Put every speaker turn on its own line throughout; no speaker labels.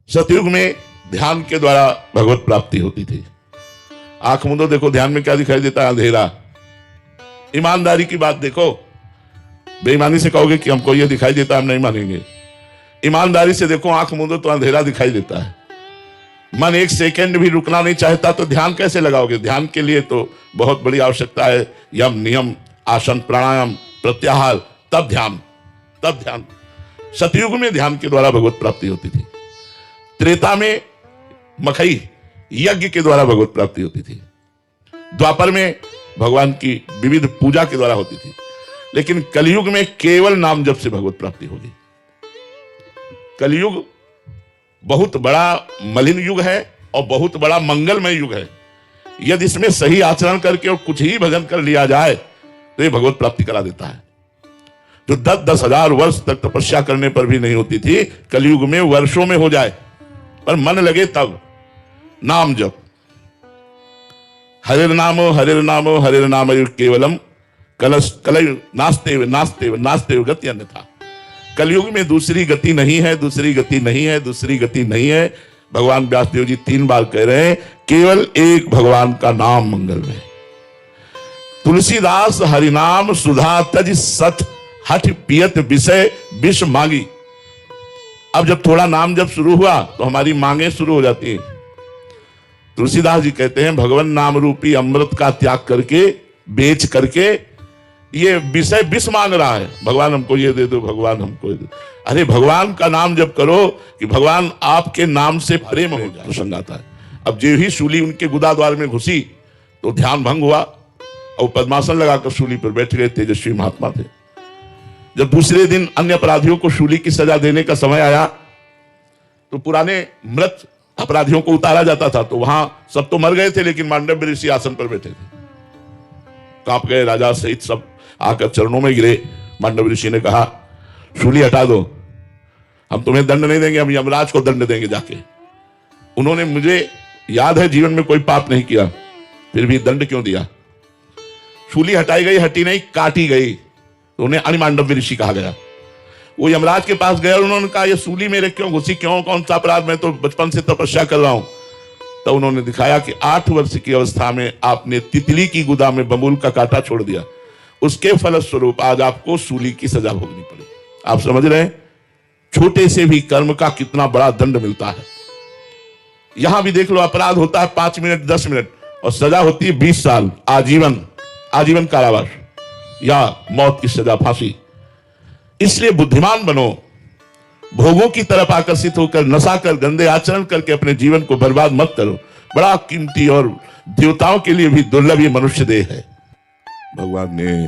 सतयुग में ध्यान के द्वारा भगवत प्राप्ति होती थी। आंख मूंदो, देखो ध्यान में क्या दिखाई देता है? अंधेरा। ईमानदारी की बात देखो, बेईमानी से कहोगे कि हमको ये दिखाई देता है, हम नहीं मानेंगे। ईमानदारी से देखो, आंख मूंदो तो अंधेरा दिखाई देता है। मन एक सेकंड भी रुकना नहीं चाहता तो ध्यान कैसे लगाओगे? ध्यान के लिए तो बहुत बड़ी आवश्यकता है, यम नियम, आसन, प्राणायाम, प्रत्याहार, तब ध्यान। सतयुग में ध्यान के द्वारा भगवत प्राप्ति होती थी। त्रेता में मखई यज्ञ के द्वारा भगवत प्राप्ति होती थी। द्वापर में भगवान की विविध पूजा के द्वारा होती थी। लेकिन कलयुग में केवल नाम जप से भगवत प्राप्ति होगी। कलयुग बहुत बड़ा मलिन युग है और बहुत बड़ा मंगलमय युग है। यदि इसमें सही आचरण करके और कुछ ही भजन कर लिया जाए तो ये भगवत प्राप्ति करा देता है। जो 10-10 हजार वर्ष तक तपस्या करने पर भी नहीं होती थी, कलयुग में वर्षों में हो जाए, पर मन लगे तब। नाम जप, हरिर नामो हरिर नाम केवलम कलय नास्ते गति अन्यथा। कलयुग में दूसरी गति नहीं है, दूसरी गति नहीं है। भगवान व्यासदेव जी 3 बार कह रहे हैं, केवल एक भगवान का नाम मंगल में। तुलसीदास हरिनाम सुधा तज सठ हठ पियत विषय विष मांगी। अब जब थोड़ा नाम जब शुरू हुआ तो हमारी मांगे शुरू हो जाती हैं। तुलसीदास जी कहते हैं, भगवान नाम रूपी अमृत का त्याग करके, बेच करके ये विषय विष मांग रहा है। भगवान हमको ये दे दो, भगवान हमको ये दे। अरे भगवान का नाम जब करो कि भगवान आपके नाम से प्रेम हो जाए, प्रसंग आता है। अब जो ही शूली उनके गुदा द्वार में घुसी तो ध्यान भंग हुआ और पद्मासन लगाकर शूली पर बैठ गए। तेजस्वी महात्मा थे। जब दूसरे दिन अन्य अपराधियों को शूली की सजा देने का समय आया तो पुराने मृत अपराधियों को उतारा जाता था, तो वहां सब तो मर गए थे, लेकिन मांडव्य ऋषि आसन पर बैठे थे। कांप गए, राजा सहित सब आकर चरणों में गिरे। मांडव्य ऋषि ने कहा, शूली हटा दो, हम तुम्हें दंड नहीं देंगे, हम यमराज को दंड देंगे जाके। उन्होंने, मुझे याद है, जीवन में कोई पाप नहीं किया, फिर भी दंड क्यों दिया? शूली हटाई गई, हटी नहीं, काटी गई, तो उन्हें अनिमांडव्य ऋषि कहा गया। वो यमराज के पास गए और उन्होंने कहा, ये सूली मेरे क्यों घुसी, क्यों, कौन सा अपराध, मैं तो बचपन से तपस्या कर रहा हूं। तो उन्होंने दिखाया कि 8 वर्ष की अवस्था में आपने तितली की गुदा में बबूल का कांटा छोड़ दिया, उसके फलस्वरूप आज आपको सूली की सजा भोगनी पड़ी। आप समझ रहे हैं, छोटे से भी कर्म का कितना बड़ा दंड मिलता है। यहां भी देख लो, अपराध होता है 5 मिनट 10 मिनट और सजा होती है 20 साल, आजीवन कारावास या मौत की सजा, फांसी। इसलिए बुद्धिमान बनो, भोगों की तरफ आकर्षित होकर नशा कर गंदे आचरण करके अपने जीवन को बर्बाद मत करो। बड़ा कीमती और देवताओं के लिए भी दुर्लभ ये मनुष्य देह है। भगवान ने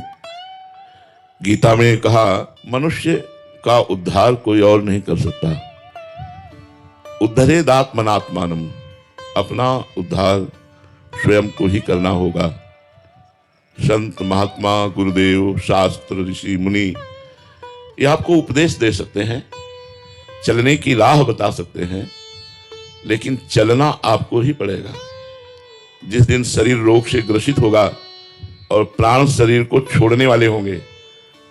गीता में कहा, मनुष्य का उद्धार कोई और नहीं कर सकता। उद्धरेदात्मनात्मानम, अपना उद्धार स्वयं को ही करना होगा। संत महात्मा, गुरुदेव, शास्त्र, ऋषि, मुनि ये आपको उपदेश दे सकते हैं, चलने की राह बता सकते हैं, लेकिन चलना आपको ही पड़ेगा। जिस दिन शरीर रोग से ग्रसित होगा और प्राण शरीर को छोड़ने वाले होंगे,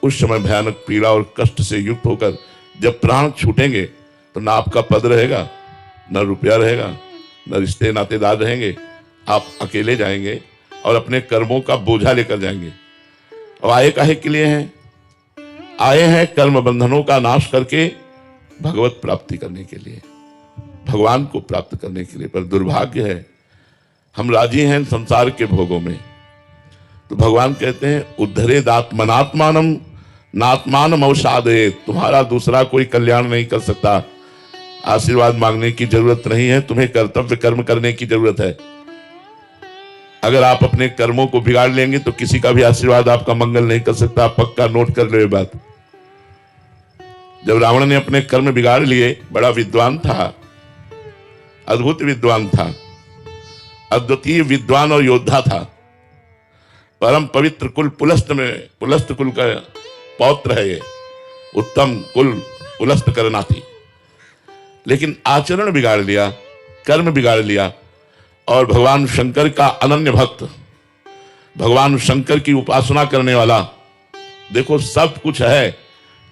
उस समय भयानक पीड़ा और कष्ट से युक्त होकर जब प्राण छूटेंगे तो ना आपका पद रहेगा, न रुपया रहेगा, न रिश्ते नातेदार रहेंगे। आप अकेले जाएंगे और अपने कर्मों का बोझा लेकर जाएंगे। और आए काहे के लिए हैं? आए हैं कर्म बंधनों का नाश करके भगवत प्राप्ति करने के लिए, भगवान को प्राप्त करने के लिए। पर दुर्भाग्य है, हम राजी हैं संसार के भोगों में। तो भगवान कहते हैं, उद्धरेदात्मनात्मानम नात्मानम अवसादे, तुम्हारा दूसरा कोई कल्याण नहीं कर सकता। आशीर्वाद मांगने की जरूरत नहीं है, तुम्हें कर्तव्य कर्म करने की जरूरत है। अगर आप अपने कर्मों को बिगाड़ लेंगे तो किसी का भी आशीर्वाद आपका मंगल नहीं कर सकता। पक्का नोट कर लो ये बात। जब रावण ने अपने कर्म बिगाड़ लिए, बड़ा विद्वान था, अद्भुत विद्वान था, अद्वितीय विद्वान और योद्धा था, परम पवित्र कुल पुलस्त में, पुलस्त कुल का पौत्र है ये, उत्तम कुल पुलस्त करना थी। लेकिन आचरण बिगाड़ लिया, कर्म बिगाड़ लिया और भगवान शंकर का अनन्य भक्त, भगवान शंकर की उपासना करने वाला, देखो सब कुछ है,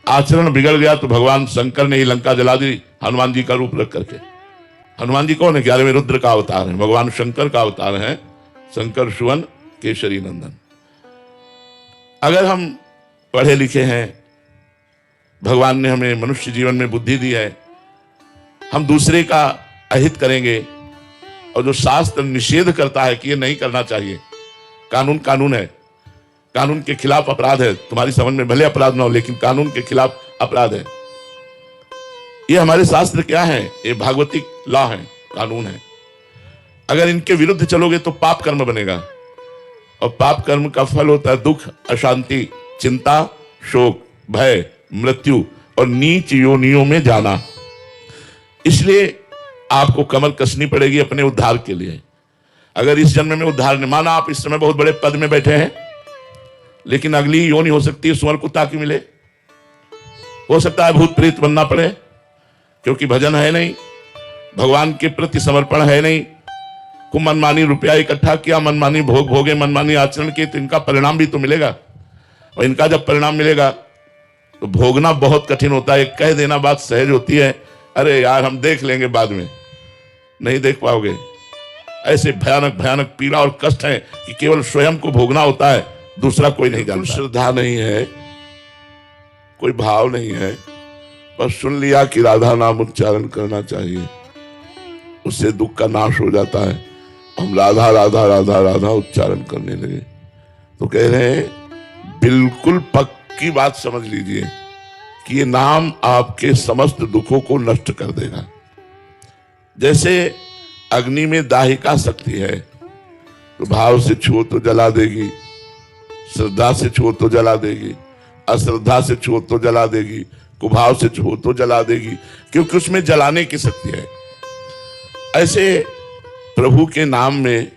आचरण बिगड़ गया तो भगवान शंकर ने ही लंका जला दी हनुमान जी का रूप रख करके। हनुमान जी कौन है? 11वें रुद्र का अवतार है, भगवान शंकर का अवतार है, शंकर सुवन केशरी नंदन। अगर हम पढ़े लिखे हैं, भगवान ने हमें मनुष्य जीवन में बुद्धि दी है, हम दूसरे का अहित करेंगे और जो शास्त्र निषेध करता है कि ये नहीं करना चाहिए, कानून कानून है, कानून के खिलाफ अपराध है, तुम्हारी समझ में भले अपराध ना हो लेकिन कानून के खिलाफ अपराध है, ये हमारे शास्त्र क्या है? ये भागवतिक लॉ है, कानून है। अगर इनके विरुद्ध चलोगे तो पाप कर्म बनेगा और पाप कर्म का फल होता है दुख, अशांति, चिंता, शोक, भय, मृत्यु और नीच योनियों में जाना। इसलिए आपको कमर कसनी पड़ेगी अपने उद्धार के लिए। अगर इस जन्म में उद्धार नहीं, माना आप इस समय बहुत बड़े पद में बैठे हैं लेकिन अगली योनि हो सकती है सुअर कुत्ता की मिले, हो सकता है भूत प्रेत बनना पड़े, क्योंकि भजन है नहीं, भगवान के प्रति समर्पण है नहीं, को मनमानी रुपया इकट्ठा किया, मनमानी भोग भोगे, मनमानी आचरण किए, तो इनका परिणाम भी तो मिलेगा। और इनका जब परिणाम मिलेगा तो भोगना बहुत कठिन होता है। कह देना बात सहज होती है, अरे यार हम देख लेंगे बाद में, नहीं देख पाओगे। ऐसे भयानक भयानक पीड़ा और कष्ट है कि केवल स्वयं को भोगना होता है, दूसरा कोई नहीं जानता। श्रद्धा नहीं है, कोई भाव नहीं है, बस सुन लिया कि राधा नाम उच्चारण करना चाहिए, उससे दुख का नाश हो जाता है। हम राधा राधा राधा राधा उच्चारण करने लगे तो कह रहे हैं बिल्कुल पक्की बात समझ लीजिए कि ये नाम आपके समस्त दुखों को नष्ट कर देगा। जैसे अग्नि में दाहिका शक्ति है, तो भाव से छू तो जला देगी, श्रद्धा से छू तो जला देगी, अश्रद्धा से छू तो जला देगी, कुभाव से छू तो जला देगी, क्योंकि उसमें जलाने की शक्ति है। ऐसे प्रभु के नाम में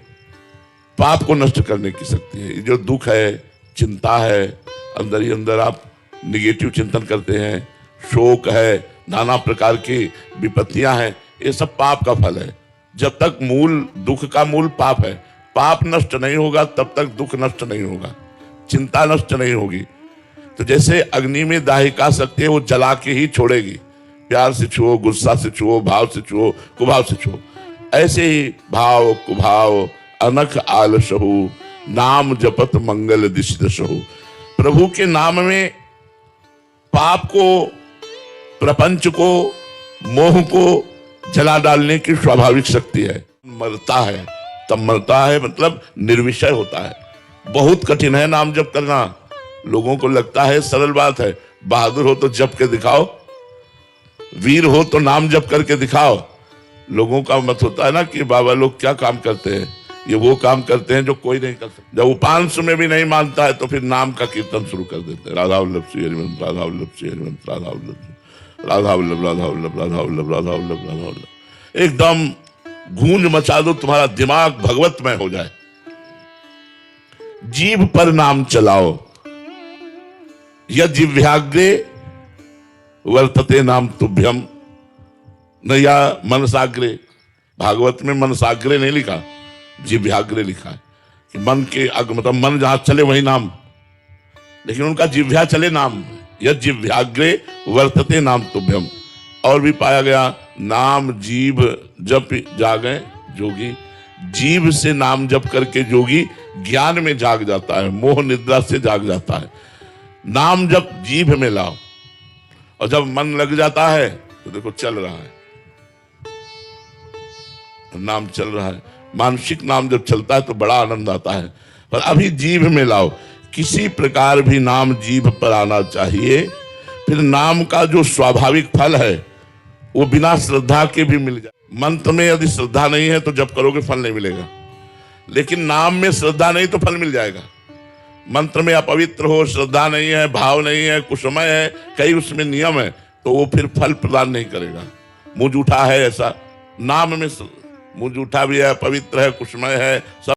पाप को नष्ट करने की शक्ति है। जो दुख है, चिंता है, अंदर ही अंदर आप निगेटिव चिंतन करते हैं, शोक है, नाना प्रकार की विपत्तियां हैं, ये सब पाप का फल है। जब तक मूल दुख का मूल पाप है, पाप नष्ट नहीं होगा तब तक दुख नष्ट नहीं होगा, चिंता नष्ट नहीं होगी। तो जैसे अग्नि में दाहिका शक्ति है, वो जला के ही छोड़ेगी। प्यार से छुओ, गुस्सा से छुओ, भाव से छुओ, कुभाव से छुओ। ऐसे ही भाव कुभाव अनख आलसहु, नाम जपत मंगल दिश दशहु। प्रभु के नाम में पाप को, प्रपंच को, मोह को जला डालने की स्वाभाविक शक्ति है। मरता है तब मरता है, मतलब निर्विषय होता है। बहुत कठिन है नाम जप करना। लोगों को लगता है सरल बात है, बहादुर हो तो जप के दिखाओ, वीर हो तो नाम जप करके दिखाओ। लोगों का मत होता है ना कि बाबा लोग क्या काम करते हैं, ये वो काम करते हैं जो कोई नहीं कर सकता। जब उपांश में भी नहीं मानता है तो फिर नाम का कीर्तन शुरू कर देते हैं, राधा वल्लभ श्री हरिवंश, राधा वल्लभ श्री हरिवंश, राधा वल्लभ, राधा वल्लभ, राधा वल्लभ, राधा वल्लभ, राधा वल्लभ, राधा वल्लभ। एकदम गूंज मचा दो, तुम्हारा दिमाग भगवतमय हो जाए। जीभ पर नाम चलाओ, यज्जिह्वाग्रे वर्तते नाम तुभ्यम नया मनसाग्रे। भागवत में मनसाग्रे नहीं लिखा, जिह्वाग्रे लिखा है कि मन के मतलब मन जहां चले वही नाम, लेकिन उनका जिह्वा चले नाम। यज्जिह्वाग्रे वर्तते नाम तुभ्यम। और भी पाया गया, नाम जीभ जप जागे जोगी। जीभ से नाम जप करके जोगी ज्ञान में जाग जाता है, मोह निद्रा से जाग जाता है। नाम जप जीभ में लाओ, और जब मन लग जाता है तो देखो चल रहा है, नाम चल रहा है। मानसिक नाम जब चलता है तो बड़ा आनंद आता है, पर अभी जीभ में लाओ। किसी प्रकार भी नाम जीभ पर आना चाहिए, फिर नाम का जो स्वाभाविक फल है वो बिना श्रद्धा के भी मिल जाए। मंत्र में यदि श्रद्धा नहीं है तो जब करोगे फल नहीं मिलेगा, लेकिन नाम में श्रद्धा नहीं तो फल मिल जाएगा। मंत्र में अपवित्र हो, श्रद्धा नहीं है, भाव नहीं है, कुसमय है, कई उसमें नियम है, तो वो फिर फल प्रदान नहीं करेगा। मुंह जूठा है, ऐसा नाम में मुंह जूठा भी है, पवित्र है, कुसमय है, सब